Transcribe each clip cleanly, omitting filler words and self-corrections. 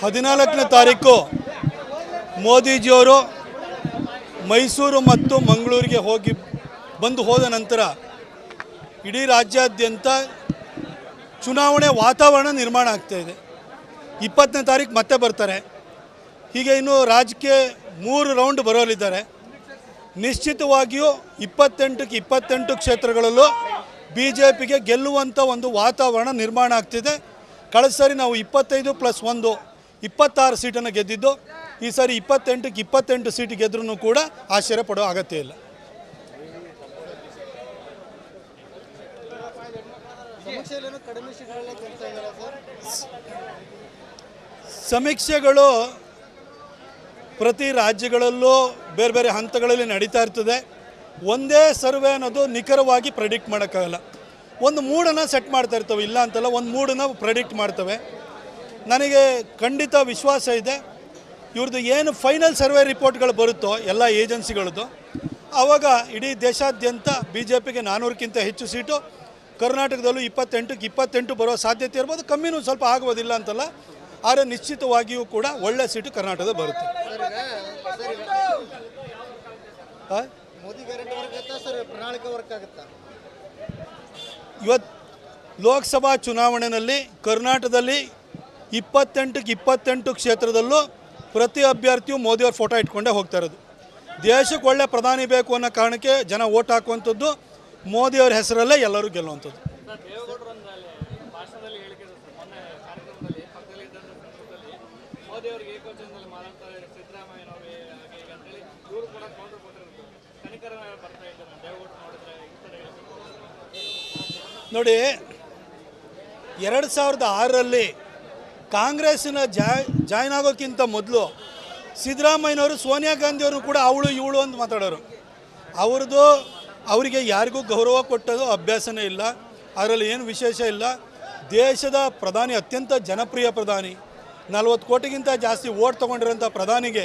14ನೇ ತಾರೀಕು ಮೋದಿಜಿಯವರು ಮೈಸೂರು ಮತ್ತು ಮಂಗಳೂರಿಗೆ ಹೋದ ನಂತರ ಇಡೀ ರಾಜ್ಯಾದ್ಯಂತ ಚುನಾವಣೆ ವಾತಾವರಣ ನಿರ್ಮಾಣ ಆಗ್ತಾಯಿದೆ. 20ನೇ ತಾರೀಕು ಮತ್ತೆ ಬರ್ತಾರೆ. ಹೀಗೆ ಇನ್ನು ರಾಜ್ಯಕ್ಕೆ 3 ರೌಂಡ್ ಬರೋಲಿದ್ದಾರೆ. ನಿಶ್ಚಿತವಾಗಿಯೂ 28ಕ್ಕೆ 28 ಕ್ಷೇತ್ರಗಳಲ್ಲೂ BJPಗೆ ಗೆಲ್ಲುವಂಥ ಒಂದು ವಾತಾವರಣ ನಿರ್ಮಾಣ ಆಗ್ತಿದೆ. ಕಳೆದ ಸಾರಿ ನಾವು 25+1 26 ಸೀಟನ್ನು ಗೆದ್ದಿದ್ದು. ಈ ಸಾರಿ 28ಕ್ಕೆ 28 ಸೀಟ್ ಗೆದ್ರೂ ಕೂಡ ಆಶ್ಚರ್ಯ ಪಡೋ ಅಗತ್ಯ ಇಲ್ಲ. ಸಮೀಕ್ಷೆಗಳು ಪ್ರತಿ ರಾಜ್ಯಗಳಲ್ಲೂ ಬೇರೆ ಬೇರೆ ಹಂತಗಳಲ್ಲಿ ನಡೀತಾ ಇರ್ತದೆ. ಒಂದೇ ಸರ್ವೆ ಅನ್ನೋದು ನಿಖರವಾಗಿ ಪ್ರೆಡಿಕ್ಟ್ ಮಾಡೋಕ್ಕಾಗಲ್ಲ. ಒಂದು ಮೂಡನ್ನು ಸೆಟ್ ಮಾಡ್ತಾ ಇರ್ತವೆ, ಇಲ್ಲ ಅಂತಲ್ಲ, ಒಂದು ಮೂಡನ್ನು ಪ್ರೆಡಿಕ್ಟ್ ಮಾಡ್ತವೆ. ನನಗೆ ಖಂಡಿತ ವಿಶ್ವಾಸ ಇದೆ, ಇವ್ರದ್ದು ಏನು ಫೈನಲ್ ಸರ್ವೆ ರಿಪೋರ್ಟ್ಗಳು ಬರುತ್ತೋ ಎಲ್ಲ ಏಜೆನ್ಸಿಗಳದ್ದು, ಆವಾಗ ಇಡೀ ದೇಶಾದ್ಯಂತ BJPಗೆ 400ಕ್ಕಿಂತ ಹೆಚ್ಚು ಸೀಟು, ಕರ್ನಾಟಕದಲ್ಲೂ 28ಕ್ಕೆ 28 ಬರೋ ಸಾಧ್ಯತೆ ಇರ್ಬೋದು. ಕಮ್ಮಿನೂ ಸ್ವಲ್ಪ ಆಗ್ಬೋದಿಲ್ಲ ಅಂತಲ್ಲ, ಆದರೆ ನಿಶ್ಚಿತವಾಗಿಯೂ ಕೂಡ ಒಳ್ಳೆ ಸೀಟು ಕರ್ನಾಟಕದ ಬರುತ್ತೆ. ಇವತ್ತು ಲೋಕಸಭಾ ಚುನಾವಣೆಯಲ್ಲಿ ಕರ್ನಾಟಕದಲ್ಲಿ 28ಕ್ಕೆ 28 ಕ್ಷೇತ್ರದಲ್ಲೂ ಪ್ರತಿ ಅಭ್ಯರ್ಥಿಯು ಮೋದಿಯವ್ರ ಫೋಟೋ ಇಟ್ಕೊಂಡೇ ಹೋಗ್ತಾ ಇರೋದು. ದೇಶಕ್ಕೆ ಒಳ್ಳೆ ಪ್ರಧಾನಿ ಬೇಕು ಅನ್ನೋ ಕಾರಣಕ್ಕೆ ಜನ ಓಟ್ ಹಾಕುವಂಥದ್ದು, ಮೋದಿಯವ್ರ ಹೆಸರಲ್ಲೇ ಎಲ್ಲರೂ ಗೆಲ್ಲುವಂಥದ್ದು. ನೋಡಿ, 2006ರಲ್ಲಿ ಕಾಂಗ್ರೆಸ್ಸಿನ ಜಾಯ್ನ್ ಆಗೋಕ್ಕಿಂತ ಮೊದಲು ಸಿದ್ದರಾಮಯ್ಯನವರು ಸೋನಿಯಾ ಗಾಂಧಿಯವರು ಕೂಡ ಅವಳು ಇವಳು ಅಂತ ಮಾತಾಡೋರು. ಅವರಿಗೆ ಯಾರಿಗೂ ಗೌರವ ಕೊಟ್ಟದು ಅಭ್ಯಾಸನೇ ಇಲ್ಲ. ಅದರಲ್ಲಿ ಏನು ವಿಶೇಷ ಇಲ್ಲ. ದೇಶದ ಪ್ರಧಾನಿ, ಅತ್ಯಂತ ಜನಪ್ರಿಯ ಪ್ರಧಾನಿ, 40 ಕೋಟಿಗಿಂತ ಜಾಸ್ತಿ ಓಟ್ ತೊಗೊಂಡಿರೋಂಥ ಪ್ರಧಾನಿಗೆ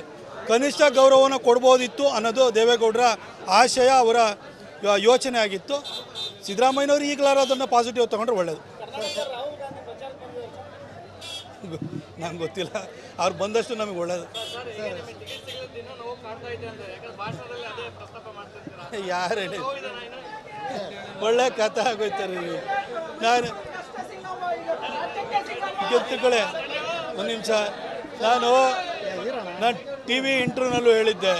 ಕನಿಷ್ಠ ಗೌರವನ ಕೊಡ್ಬೋದಿತ್ತು ಅನ್ನೋದು ದೇವೇಗೌಡರ ಆಶಯ, ಅವರ ಯೋಚನೆ ಆಗಿತ್ತು. ಸಿದ್ದರಾಮಯ್ಯನವರು ಈಗಲಾರು ಅದನ್ನು ಪಾಸಿಟಿವ್ ತೊಗೊಂಡ್ರೆ ಒಳ್ಳೆಯದು. ನಂಗೆ ಗೊತ್ತಿಲ್ಲ, ಅವ್ರು ಬಂದಷ್ಟು ನಮಗೆ ಒಳ್ಳೆಯದು. ಯಾರು ಹೇಳಿ, ಒಳ್ಳೆ ಕಥೆ ಆಗೋಯ್ತಾರೆ. ನಾನು ಗೆತ್ತುಗಳೇ ಒಂದು ನಿಮಿಷ, ನಾನು TV ಇಂಟರ್ವ್ಯೂನಲ್ಲೂ ಹೇಳಿದ್ದೆ,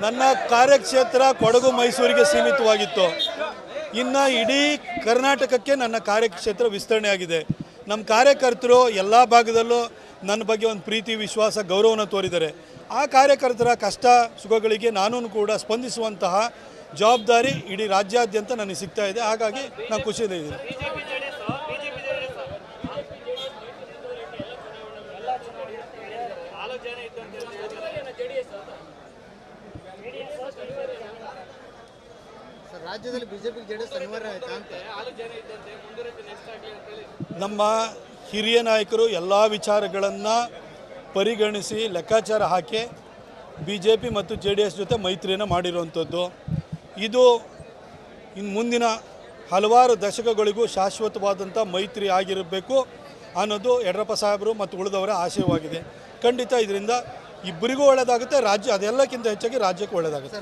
ನನ್ನ ಕಾರ್ಯಕ್ಷೇತ್ರ ಕೊಡಗು ಮೈಸೂರಿಗೆ ಸೀಮಿತವಾಗಿತ್ತು. ಇನ್ನು ಇಡೀ ಕರ್ನಾಟಕಕ್ಕೆ ನನ್ನ ಕಾರ್ಯಕ್ಷೇತ್ರ ವಿಸ್ತರಣೆ ಆಗಿದೆ. ನಮ್ಮ ಕಾರ್ಯಕರ್ತರು ಎಲ್ಲ ಭಾಗದಲ್ಲೂ ನನ್ನ ಬಗ್ಗೆ ಒಂದು ಪ್ರೀತಿ, ವಿಶ್ವಾಸ, ಗೌರವನ ತೋರಿದ್ದಾರೆ. ಆ ಕಾರ್ಯಕರ್ತರ ಕಷ್ಟ ಸುಖಗಳಿಗೆ ನಾನು ಕೂಡ ಸ್ಪಂದಿಸುವಂತಹ ಜವಾಬ್ದಾರಿ ಇಡೀ ರಾಜ್ಯಾದ್ಯಂತ ನನಗೆ ಸಿಗ್ತಾ ಇದೆ. ಹಾಗಾಗಿ ನಾನು ಖುಷಿಯಿಂದ ಇದ್ದೀನಿ. ರಾಜ್ಯದಲ್ಲಿ ಬಿಜೆಪಿ ಜೆಡಿಎಸ್ ಅನಿವಾರ್ಯ ಆಯ್ತಾ ಅಂತ ನಮ್ಮ ಹಿರಿಯ ನಾಯಕರು ಎಲ್ಲ ವಿಚಾರಗಳನ್ನು ಪರಿಗಣಿಸಿ ಲೆಕ್ಕಾಚಾರ ಹಾಕಿ BJP ಮತ್ತು JDS ಜೊತೆ ಮೈತ್ರಿಯನ್ನು ಮಾಡಿರುವಂಥದ್ದು. ಇದು ಇನ್ನು ಮುಂದಿನ ಹಲವಾರು ದಶಕಗಳಿಗೂ ಶಾಶ್ವತವಾದಂಥ ಮೈತ್ರಿ ಆಗಿರಬೇಕು ಅನ್ನೋದು ಯಡಿಯೂರಪ್ಪ ಸಾಹೇಬರು ಮತ್ತು ಉಳಿದವರ ಆಶಯವಾಗಿದೆ. ಖಂಡಿತ ಇದರಿಂದ ಇಬ್ಬರಿಗೂ ಒಳ್ಳೆಯದಾಗುತ್ತೆ, ರಾಜ್ಯ ಅದೆಲ್ಲಕ್ಕಿಂತ ಹೆಚ್ಚಾಗಿ ರಾಜ್ಯಕ್ಕೆ ಒಳ್ಳೆಯದಾಗುತ್ತೆ.